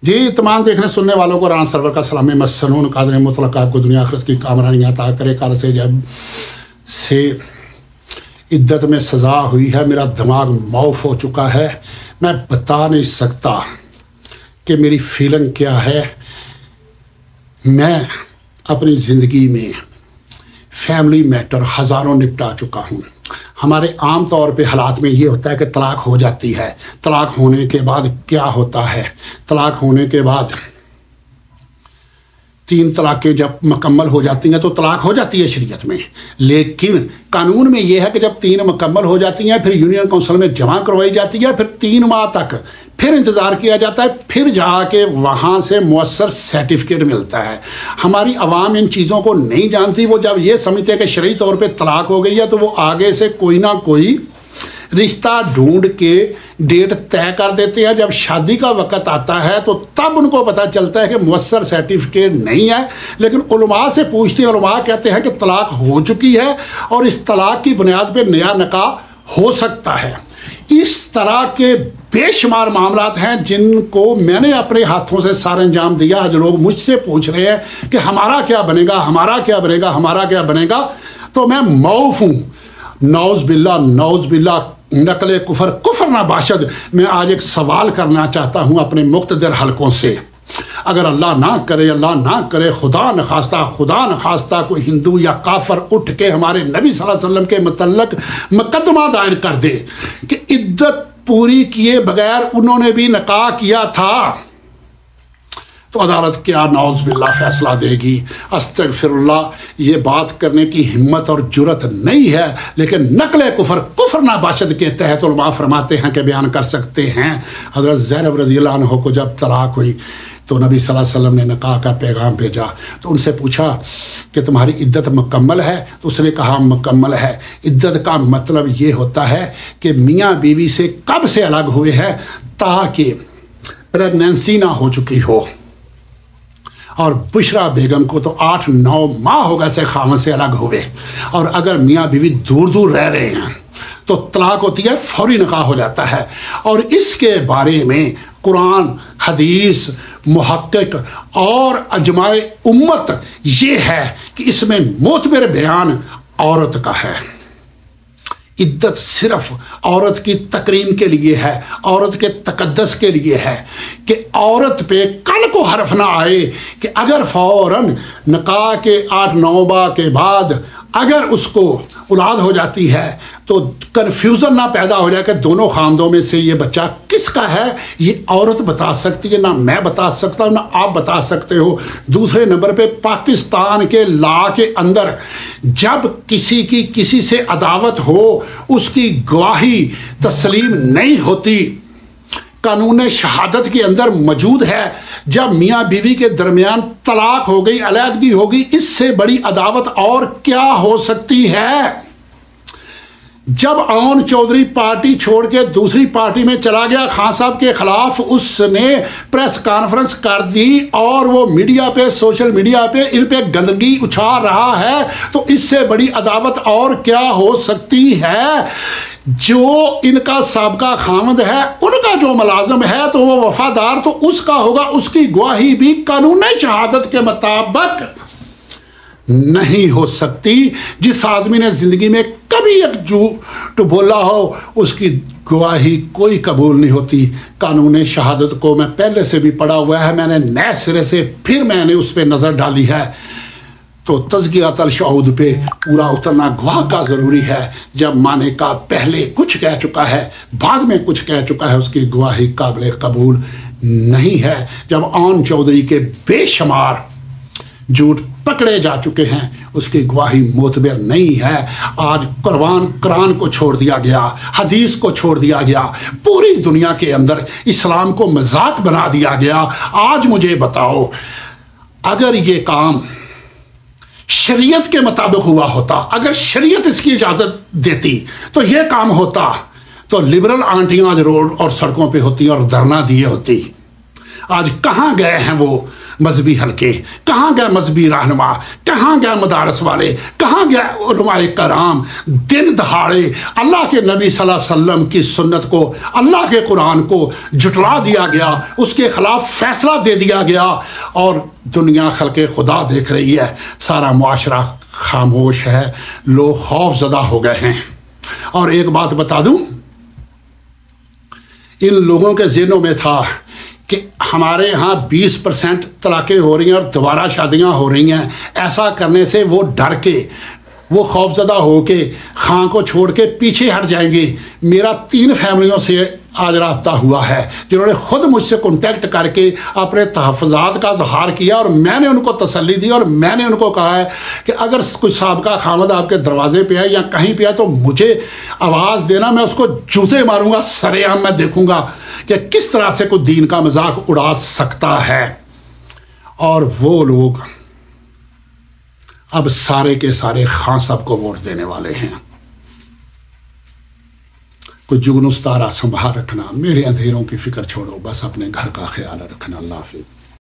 جی تمام دیکھنے سننے والوں کو رانا سرور کا سلام مسنون قادر مطلق آپ کو دنیا آخرت کی کامرانی عطا کرے۔ کل سے جب سے عدت میں سزا ہوئی ہے میرا دماغ معاف ہو چکا ہے، میں بتا نہیں سکتا کہ میری فیلنگ کیا ہے۔ میں اپنی زندگی میں فیملی میٹر ہزاروں نپٹا چکا ہوں۔ ہمارے عام طور پہ حالات میں یہ ہوتا ہے کہ طلاق ہو جاتی ہے، طلاق ہونے کے بعد کیا ہوتا ہے، طلاق ہونے کے بعد 3 طلاقیں جب مکمل ہو جاتی ہیں تو طلاق ہو جاتی ہے شریعت میں، لیکن قانون میں یہ ہے کہ جب 3 مکمل ہو جاتی ہیں پھر یونین کونسل میں جمع کروائی جاتی ہے، پھر 3 ماہ تک پھر انتظار کیا جاتا ہے، پھر جا کے وہاں سے مؤثر سرٹیفکیٹ ملتا ہے۔ ہماری عوام ان چیزوں کو نہیں جانتی، وہ جب یہ سمجھتے ہیں کہ شرعی طور پہ طلاق ہو گئی ہے تو وہ آگے سے کوئی نہ کوئی رشتہ ڈھونڈ کے ڈیٹ طے کر دیتے ہیں۔ جب شادی کا وقت آتا ہے تو تب ان کو پتہ چلتا ہے کہ مؤثر سرٹیفکیٹ نہیں ہے، لیکن علماء سے پوچھتے ہیں، علماء کہتے ہیں کہ طلاق ہو چکی ہے اور اس طلاق کی بنیاد پہ نیا نکاح ہو سکتا ہے۔ اس طرح کے بے شمار معاملات ہیں جن کو میں نے اپنے ہاتھوں سے سر انجام دیا۔ جو لوگ مجھ سے پوچھ رہے ہیں کہ ہمارا کیا بنے گا، ہمارا کیا بنے گا، ہمارا کیا بنے گا، تو میں معاف ہوں۔ نعوذ باللہ، نعوذ باللہ، نقل کفر نہ باشد۔ میں آج ایک سوال کرنا چاہتا ہوں اپنے مقتدر حلقوں سے۔ اگر اللہ نہ کرے، اللہ نہ کرے، خدا نخواستہ کوئی ہندو یا کافر اٹھ کے ہمارے نبی صلی اللہ علیہ وسلم کے متعلق مقدمہ دائر کر دے کہ عدت پوری کیے بغیر انہوں نے بھی نکاح کیا تھا، تو عدالت کیا نعوذ باللہ فیصلہ دے گی؟ استغفر اللہ، یہ بات کرنے کی ہمت اور جرت نہیں ہے، لیکن نقل کفر نہ باشد کے تحت علماء فرماتے ہیں کہ بیان کر سکتے ہیں۔ حضرت زینب رضی اللہ عنہ کو جب طلاق ہوئی تو نبی صلی اللہ علیہ وسلم نے نکاح کا پیغام بھیجا، تو ان سے پوچھا کہ تمہاری عدت مکمل ہے؟ تو اس نے کہا مکمل ہے۔ عدت کا مطلب یہ ہوتا ہے کہ میاں بیوی سے کب سے الگ ہوئے ہیں تاکہ پریگننسی نہ ہو چکی ہو، اور بشرا بیگم کو تو 8-9 ماہ ہو گئے سے خاوند سے الگ ہوئے، اور اگر میاں بیوی دور دور رہ رہے ہیں تو طلاق ہوتی ہے، فوری نکاح ہو جاتا ہے۔ اور اس کے بارے میں قرآن، حدیث، محقق اور اجماع امت یہ ہے کہ اس میں معتبر بیان عورت کا ہے۔ عدت صرف عورت کی تکریم کے لیے ہے، عورت کے تقدس کے لیے ہے، کہ عورت پہ کل کو حرف نہ آئے کہ اگر فوراً نکاح کے 8-9 ماہ کے بعد اگر اس کو اولاد ہو جاتی ہے تو کنفیوژن نہ پیدا ہو جائے کہ دونوں خاندوں میں سے یہ بچہ کس کا ہے۔ یہ عورت بتا سکتی ہے، نہ میں بتا سکتا ہوں، نہ آپ بتا سکتے ہو۔ دوسرے نمبر پہ پاکستان کے لا کے اندر جب کسی کی کسی سے عداوت ہو اس کی گواہی تسلیم نہیں ہوتی، قانون شہادت کے اندر موجود ہے۔ جب میاں بیوی کے درمیان طلاق ہو گئی، علیحدگی ہو گئی، اس سے بڑی عداوت اور کیا ہو سکتی ہے؟ جب اون چودھری پارٹی چھوڑ کے دوسری پارٹی میں چلا گیا خان صاحب کے خلاف، اس نے پریس کانفرنس کر دی اور وہ میڈیا پہ، سوشل میڈیا پہ ان پہ گندگی اچھال رہا ہے، تو اس سے بڑی عداوت اور کیا ہو سکتی ہے؟ جو ان کا سابقہ خامد ہے، ان کا جو ملازم ہے تو وہ وفادار تو اس کا ہوگا، اس کی گواہی بھی قانون شہادت کے مطابق نہیں ہو سکتی۔ جس آدمی نے زندگی میں کبھی ایک جھوٹ بولا ہو اس کی گواہی کوئی قبول نہیں ہوتی۔ قانون شہادت کو میں پہلے سے بھی پڑھا ہوا ہے، میں نے نئے سرے سے پھر میں نے اس پہ نظر ڈالی ہے، تو تزکیۃ الشہود پہ پورا اترنا گواہ کا ضروری ہے۔ جب معنی کا پہلے کچھ کہہ چکا ہے، بعد میں کچھ کہہ چکا ہے، اس کی گواہی قابل قبول نہیں ہے۔ جب اون چودھری کے بے شمار جھوٹ پکڑے جا چکے ہیں، اس کی گواہی معتبر نہیں ہے۔ آج قرآن کو چھوڑ دیا گیا، حدیث کو چھوڑ دیا گیا، پوری دنیا کے اندر اسلام کو مذاق بنا دیا گیا۔ آج مجھے بتاؤ، اگر یہ کام شریعت کے مطابق ہوا ہوتا، اگر شریعت اس کی اجازت دیتی تو یہ کام ہوتا، تو لبرل آنٹیاں آج روڈ اور سڑکوں پہ ہوتی اور دھرنا دیے ہوتی۔ آج کہاں گئے ہیں وہ مذہبی حلقے؟ کہاں گئے مذہبی رہنما؟ کہاں گئے مدارس والے؟ کہاں گئے علماء کرام؟ دن دہاڑے اللہ کے نبی صلی اللہ علیہ وسلم کی سنت کو، اللہ کے قرآن کو جھٹلا دیا گیا، اس کے خلاف فیصلہ دے دیا گیا، اور دنیا خلق خدا دیکھ رہی ہے، سارا معاشرہ خاموش ہے، لوگ خوف زدہ ہو گئے ہیں۔ اور ایک بات بتا دوں، ان لوگوں کے ذہنوں میں تھا کہ ہمارے ہاں 20% طلاقیں ہو رہی ہیں اور دوبارہ شادیاں ہو رہی ہیں، ایسا کرنے سے وہ ڈر کے، وہ خوفزدہ ہو کے خاں کو چھوڑ کے پیچھے ہٹ جائیں گے۔ میرا 3 فیملیوں سے آج رابطہ ہوا ہے جنہوں نے خود مجھ سے کنٹیکٹ کر کے اپنے تحفظات کا اظہار کیا، اور میں نے ان کو تسلی دی، اور میں نے ان کو کہا ہے کہ اگر کوئی سابقہ خامد آپ کے دروازے پہ ہے یا کہیں پہ ہے تو مجھے آواز دینا، میں اس کو جوتے ماروں گا، سرے عام میں دیکھوں گا کہ کس طرح سے کوئی دین کا مذاق اڑا سکتا ہے۔ اور وہ لوگ اب سارے کے سارے خان صاحب کو ووٹ دینے والے ہیں۔ کوئی جگنو ستارہ سنبھال رکھنا، میرے اندھیروں کی فکر چھوڑو، بس اپنے گھر کا خیال رکھنا۔ اللہ حافظ۔